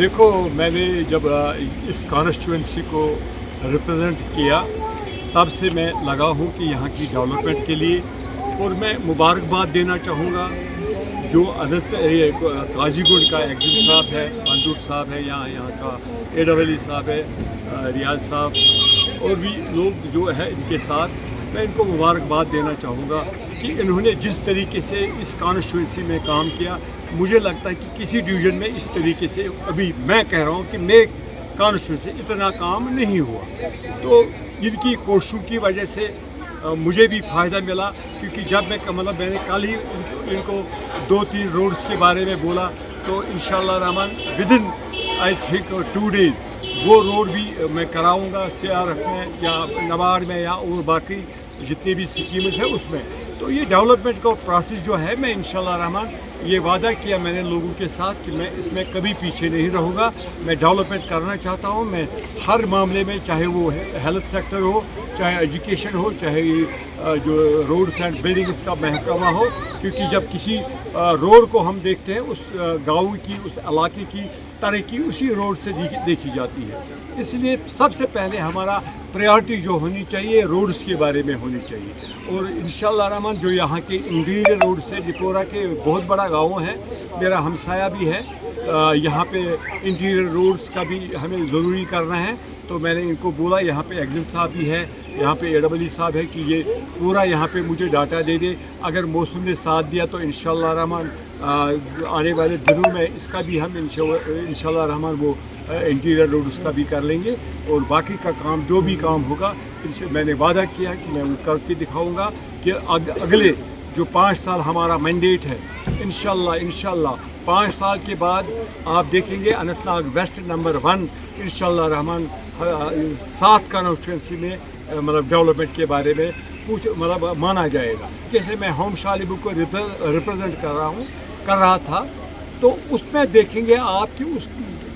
देखो, मैंने जब इस कॉन्स्टिट्यूंसी को रिप्रेजेंट किया तब से मैं लगा हूँ कि यहाँ की डेवलपमेंट के लिए, और मैं मुबारकबाद देना चाहूँगा जो ये काजीगुंड का एग्जिम साहब है, मंजूर साहब है, यहाँ का एडवली साहब है, रियाज साहब और भी लोग जो है इनके साथ मैं इनको मुबारकबाद देना चाहूँगा कि इन्होंने जिस तरीके से इस कॉन्स्टिट्यूंसी में काम किया। मुझे लगता है कि किसी डिवीज़न में इस तरीके से अभी मैं कह रहा हूँ कि मेरे कॉन्स्टिट्यूंसी इतना काम नहीं हुआ, तो इनकी कोशिशों की वजह से मुझे भी फ़ायदा मिला। क्योंकि जब मैंने कल ही इनको 2-3 रोड्स के बारे में बोला, तो इंशाल्लाह Rahman within I think 2 days वो रोड भी मैं कराऊंगा CRF में या नबार्ड में या और बाकी जितनी भी स्कीम्स है उसमें। तो ये डेवलपमेंट का प्रोसेस जो है, मैं इंशाल्लाह रहमान ये वादा किया मैंने लोगों के साथ कि मैं इसमें कभी पीछे नहीं रहूँगा। मैं डेवलपमेंट करना चाहता हूँ, मैं हर मामले में, चाहे वो हेल्थ सेक्टर हो, चाहे एजुकेशन हो, चाहे जो रोड्स एंड बिल्डिंग्स का महकमा हो। क्योंकि जब किसी रोड को हम देखते हैं, उस गाँव की, उस इलाके की तरक्की उसी रोड से देखी जाती है। इसलिए सबसे पहले हमारा प्रायोरिटी जो होनी चाहिए रोड्स के बारे में होनी चाहिए। और इंशाल्लाह रहमान जो यहाँ के इंटीरियर रोड से डिपोरा के बहुत बड़ा गाँव है, मेरा हमसाया भी है, यहाँ पे इंटीरियर रोड्स का भी हमें ज़रूरी करना है। तो मैंने इनको बोला, यहाँ पे एग्जिम साहब भी है, यहाँ पे एडवली साहब है, कि ये पूरा यहाँ पे मुझे डाटा दे दे। अगर मौसम ने साथ दिया तो इंशाल्लाह रहमान आने वाले दिनों में इसका भी हम इंशाल्लाह रहमान वो इंटीरियर रोड उसका भी कर लेंगे। और बाकी का काम जो भी काम होगा, इनसे मैंने वादा किया कि मैं वो करके दिखाऊंगा कि अगले जो 5 साल हमारा मैंडेट है, इंशाल्लाह 5 साल के बाद आप देखेंगे अनंतनाग वेस्ट नंबर 1 इंशाल्लाह रहमान 7 कॉन्स्टिट्यूंसी में डेवलपमेंट के बारे में माना जाएगा। जैसे मैं होम शालिबू को रिप्रेजेंट कर रहा था, तो उसमें देखेंगे आप कि उस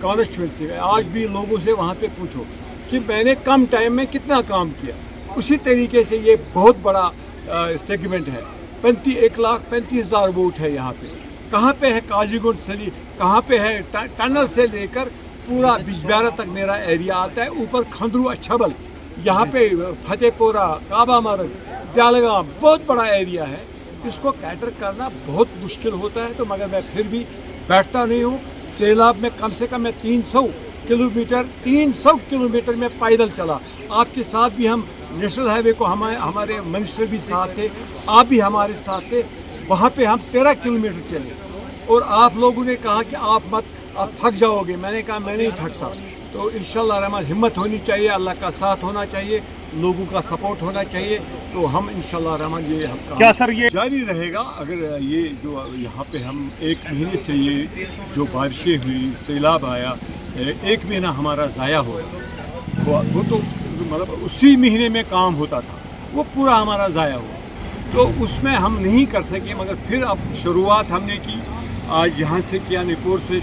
कॉन्स्टिट्यूंसी में आज भी लोगों से वहाँ पे पूछो कि मैंने कम टाइम में कितना काम किया। उसी तरीके से ये बहुत बड़ा सेगमेंट है, 1,35,000 वोट है यहाँ पे। कहाँ पे है काजीगुंड से, कहाँ पे है टनल से लेकर पूरा बिजबियारा तक मेरा एरिया आता है। ऊपर खंदरू अच्छबल, यहाँ पे फतेहपुरा, काबा मरग, दयालगाम, बहुत बड़ा एरिया है। इसको कैटर करना बहुत मुश्किल होता है, तो मगर मैं फिर भी बैठता नहीं हूँ। सैलाब में कम से कम मैं 300 किलोमीटर में पैदल चला। आपके साथ भी हम नेशनल हाईवे को हमारे मिनिस्टर भी साथ थे, आप भी हमारे साथ थे। वहाँ पे हम 13 किलोमीटर चले और आप लोगों ने कहा कि आप थक जाओगे। मैंने कहा मैं नहीं थकता। तो इंशाल्लाह रहमान हिम्मत होनी चाहिए, अल्लाह का साथ होना चाहिए, लोगों का सपोर्ट होना चाहिए। तो हम इंशाल्लाह रहमान ये क्या सर ये जारी रहेगा। अगर ये जो यहाँ पे हम 1 महीने से ये जो बारिशें हुई, सैलाब आया, 1 महीना हमारा ज़ाया हुआ, वो तो उसी महीने में काम होता था, वो पूरा हमारा ज़ाया हुआ। तो उसमें हम नहीं कर सके, मगर फिर अब शुरुआत हमने की। आज यहाँ से किया, निकोर से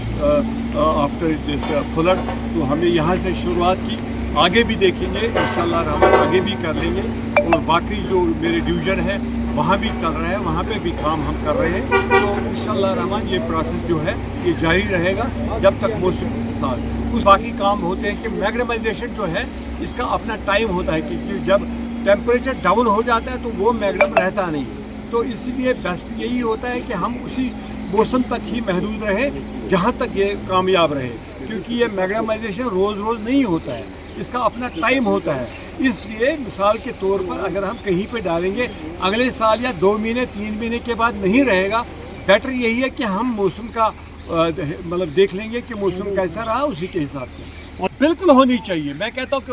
आफ्टर दिस फ्लड, तो हमने यहाँ से शुरुआत की। आगे भी देखेंगे इंशाल्लाह रहमान, आगे भी कर लेंगे। और बाकी जो मेरे डिवीज़न है वहाँ भी कर रहे हैं, वहाँ पे भी काम हम कर रहे हैं। तो इंशाल्लाह रहमान ये प्रोसेस जो है ये जारी रहेगा जब तक मौसम के साथ। कुछ बाकी काम होते हैं कि मैग्नेमाइजेशन जो है इसका अपना टाइम होता है, क्योंकि जब टेम्परेचर डाउन हो जाता है तो वो मैग्नेम रहता नहीं। तो इसलिए बेस्ट यही होता है कि हम उसी मौसम तक ही महदूद रहे जहाँ तक ये कामयाब रहे, क्योंकि ये मैग्नेमाइजेशन रोज़ नहीं होता है, इसका अपना टाइम होता है। इसलिए मिसाल के तौर पर अगर हम कहीं पे डालेंगे, अगले साल या 2 महीने 3 महीने के बाद नहीं रहेगा। बेटर यही है कि हम मौसम का देख लेंगे कि मौसम कैसा रहा, उसी के हिसाब से। और बिल्कुल होनी चाहिए, मैं कहता हूँ कि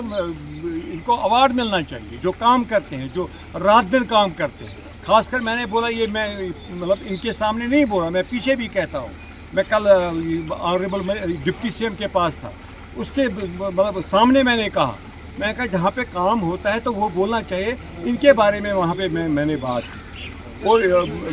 इनको अवार्ड मिलना चाहिए जो काम करते हैं, जो रात दिन काम करते हैं। खासकर मैंने बोला, ये मैं इनके सामने नहीं बोला, मैं पीछे भी कहता हूँ। मैं कल ऑनरेबल डिप्टी CM के पास था, उसके सामने मैंने कहा जहाँ पे काम होता है तो वो बोलना चाहिए। इनके बारे में वहाँ पे मैंने बात की। और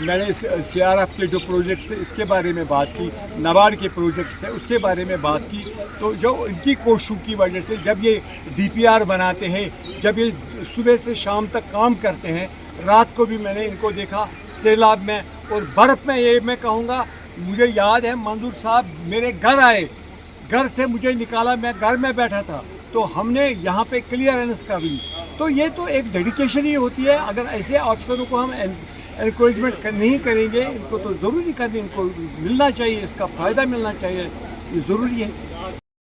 मैंने CRF के जो प्रोजेक्ट्स है इसके बारे में बात की, नबार्ड के प्रोजेक्ट्स है उसके बारे में बात की। तो जो इनकी कोशिशों की वजह से जब ये DPR बनाते हैं, जब ये सुबह से शाम तक काम करते हैं, रात को भी मैंने इनको देखा सैलाब में और बर्फ़ में। ये मैं कहूँगा, मुझे याद है मंजूर साहब मेरे घर आए घर से मुझे निकाला, मैं घर में बैठा था, तो हमने यहाँ पे क्लियरेंस कर ली। तो ये तो एक डेडिकेशन ही होती है। अगर ऐसे अफसरों को हम एनकरेजमेंट नहीं करेंगे, इनको तो ज़रूरी करनी, इनको मिलना चाहिए, इसका फ़ायदा मिलना चाहिए, ये ज़रूरी है।